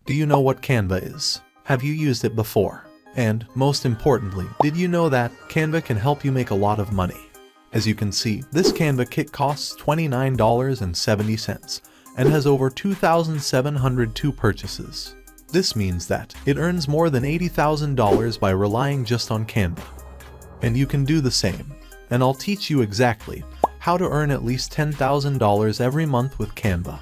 Do you know what Canva is? Have you used it before? And, most importantly, did you know that Canva can help you make a lot of money? As you can see, this Canva kit costs $29.70 and has over 2,702 purchases. This means that it earns more than $80,000 by relying just on Canva. And you can do the same. And I'll teach you exactly how to earn at least $10,000 every month with Canva.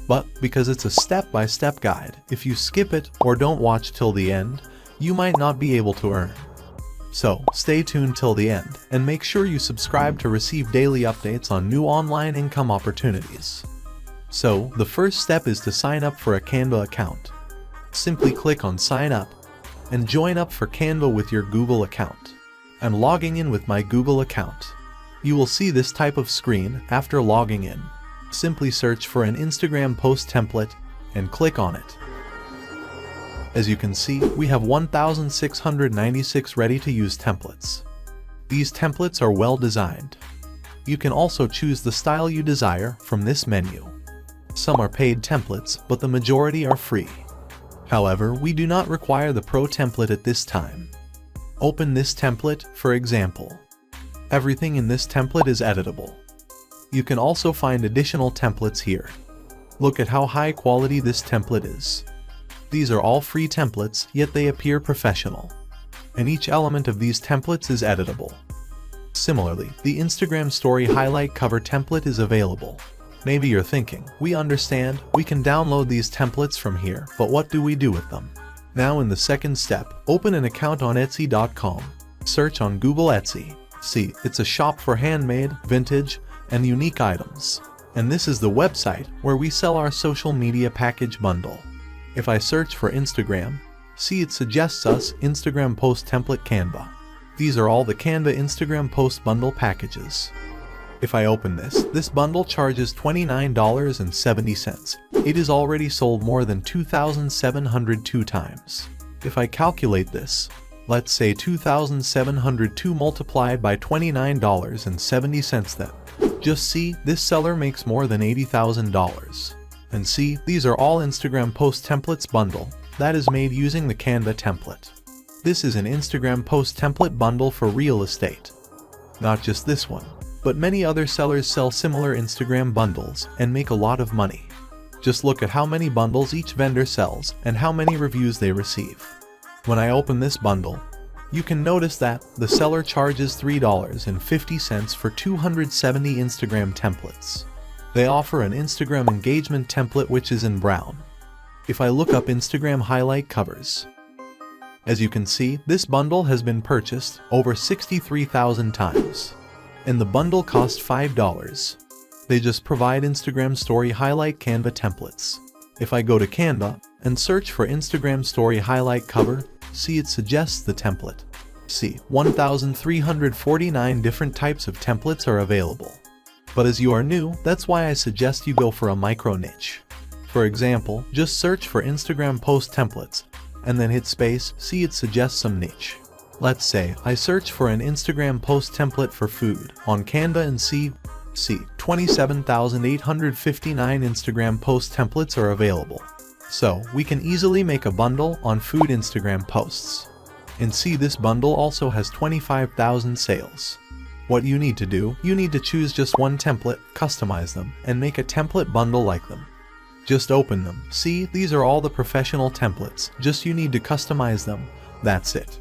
But because it's a step-by-step guide, if you skip it or don't watch till the end, you might not be able to earn. So, stay tuned till the end, and make sure you subscribe to receive daily updates on new online income opportunities. So, the first step is to sign up for a Canva account. Simply click on Sign Up, and join up for Canva with your Google account. I'm logging in with my Google account. You will see this type of screen after logging in. Simply search for an Instagram post template, and click on it. As you can see, we have 1,696 ready-to-use templates. These templates are well designed. You can also choose the style you desire from this menu. Some are paid templates, but the majority are free. However, we do not require the Pro template at this time. Open this template, for example. Everything in this template is editable. You can also find additional templates here. Look at how high quality this template is. These are all free templates, yet they appear professional. And each element of these templates is editable. Similarly, the Instagram story highlight cover template is available. Maybe you're thinking, we understand, we can download these templates from here, but what do we do with them? Now in the second step, open an account on Etsy.com. Search on Google Etsy. See, it's a shop for handmade, vintage, and unique items. And this is the website where we sell our social media package bundle. If I search for Instagram, see it suggests us Instagram post template Canva. These are all the Canva Instagram post bundle packages. If I open this bundle charges $29.70. It is already sold more than 2,702 times. If I calculate this, let's say 2,702 multiplied by $29.70 then. Just see, this seller makes more than $80,000. And see, these are all Instagram post templates bundle that is made using the Canva template. This is an Instagram post template bundle for real estate. Not just this one, but many other sellers sell similar Instagram bundles and make a lot of money. Just look at how many bundles each vendor sells and how many reviews they receive. When I open this bundle, you can notice that the seller charges $3.50 for 270 Instagram templates. They offer an Instagram engagement template which is in brown. If I look up Instagram highlight covers, as you can see, this bundle has been purchased over 63,000 times. And the bundle cost $5. They just provide Instagram story highlight Canva templates. If I go to Canva and search for Instagram story highlight cover, see it suggests the template. See, 1,349 different types of templates are available. But as you are new, that's why I suggest you go for a micro niche. For example, just search for Instagram post templates, and then hit space, see it suggests some niche. Let's say I search for an Instagram post template for food on Canva and see 27,859 Instagram post templates are available. So, we can easily make a bundle on food Instagram posts. And see, this bundle also has 25,000 sales. What you need to do, you need to choose just one template, customize them, and make a template bundle like them. Just open them. See, these are all the professional templates, just you need to customize them. That's it.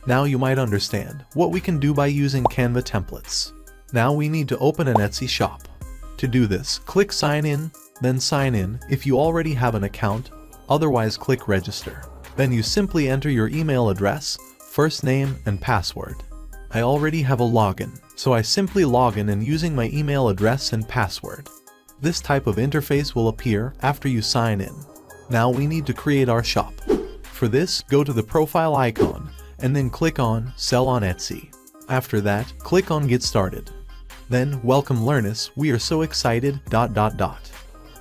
Now you might understand what we can do by using Canva templates. Now we need to open an Etsy shop. To do this, click Sign In, then sign in if you already have an account, otherwise click Register. Then you simply enter your email address, first name, and password. I already have a login, so I simply log in and using my email address and password. This type of interface will appear after you sign in. Now we need to create our shop. For this, go to the profile icon, and then click on Sell on Etsy. After that, click on Get Started. Then, welcome LEARNUS, we are so excited, ...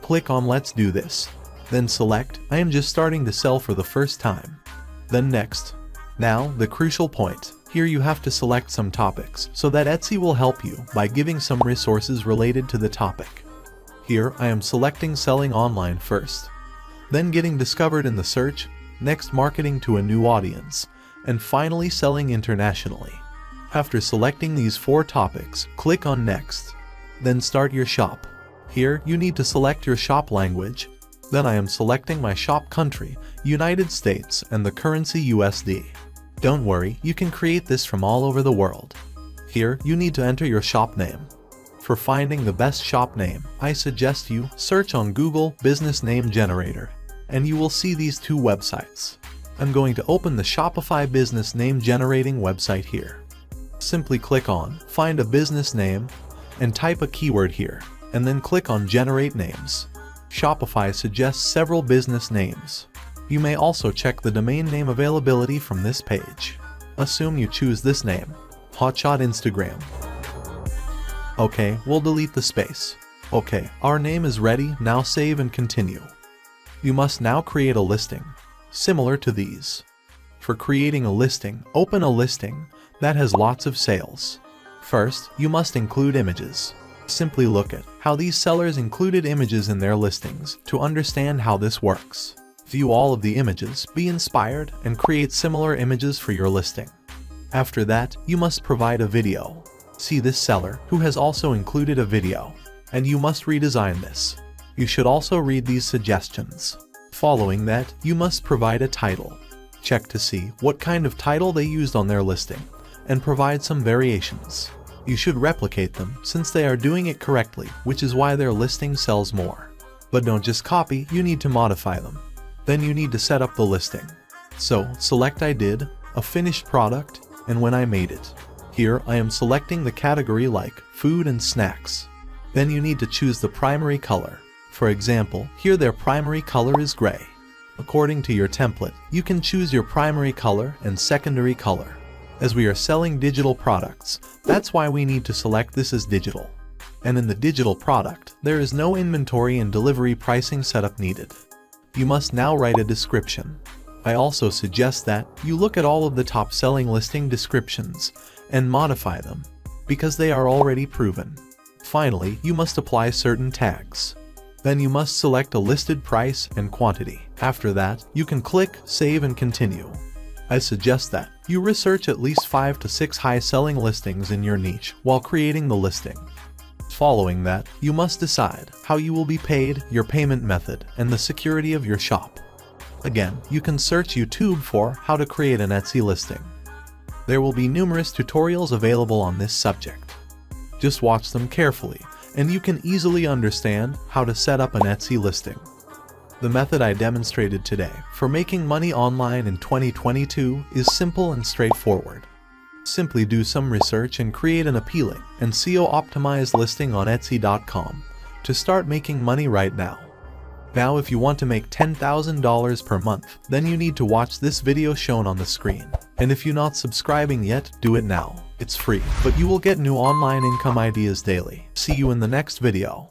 Click on Let's do this. Then select, I am just starting to sell for the first time. Then next. Now, the crucial point. Here you have to select some topics, so that Etsy will help you by giving some resources related to the topic. Here, I am selecting selling online first. then getting discovered in the search, next marketing to a new audience, and finally selling internationally. After selecting these 4 topics, click on Next. Then start your shop. Here, you need to select your shop language. Then I am selecting my shop country, United States, and the currency USD. Don't worry, you can create this from all over the world. Here, you need to enter your shop name. For finding the best shop name, I suggest you search on Google Business Name Generator, and you will see these 2 websites. I'm going to open the Shopify Business Name Generating website here. Simply click on Find a Business Name and type a keyword here, and then click on Generate Names. Shopify suggests several business names. You may also check the domain name availability from this page. Assume you choose this name, Hotshot Instagram. Okay, we'll delete the space. Okay, our name is ready, now save and continue. You must now create a listing, similar to these. For creating a listing, open a listing that has lots of sales. First, you must include images. Simply look at how these sellers included images in their listings to understand how this works. View all of the images, be inspired, and create similar images for your listing. After that, you must provide a video. See this seller, who has also included a video, and you must redesign this. You should also read these suggestions. Following that, you must provide a title. Check to see what kind of title they used on their listing, and provide some variations. You should replicate them since they are doing it correctly, which is why their listing sells more. But don't just copy, you need to modify them. Then you need to set up the listing. So, select I did, a finished product, and when I made it. Here I am selecting the category like food and snacks. Then you need to choose the primary color. For example, here their primary color is gray. According to your template, you can choose your primary color and secondary color. As we are selling digital products, that's why we need to select this as digital. And in the digital product, there is no inventory and delivery pricing setup needed. You must now write a description. I also suggest that you look at all of the top selling listing descriptions and modify them, because they are already proven. Finally, you must apply certain tags. Then you must select a listed price and quantity. After that, you can click Save and Continue. I suggest that you research at least 5 to 6 high-selling listings in your niche while creating the listing. Following that, you must decide how you will be paid, your payment method, and the security of your shop. Again, you can search YouTube for how to create an Etsy listing. There will be numerous tutorials available on this subject. Just watch them carefully, and you can easily understand how to set up an Etsy listing. The method I demonstrated today for making money online in 2022 is simple and straightforward. Simply do some research and create an appealing and SEO-optimized listing on Etsy.com to start making money right now. Now if you want to make $10,000 per month, then you need to watch this video shown on the screen. And if you're not subscribing yet, do it now. It's free, but you will get new online income ideas daily. See you in the next video.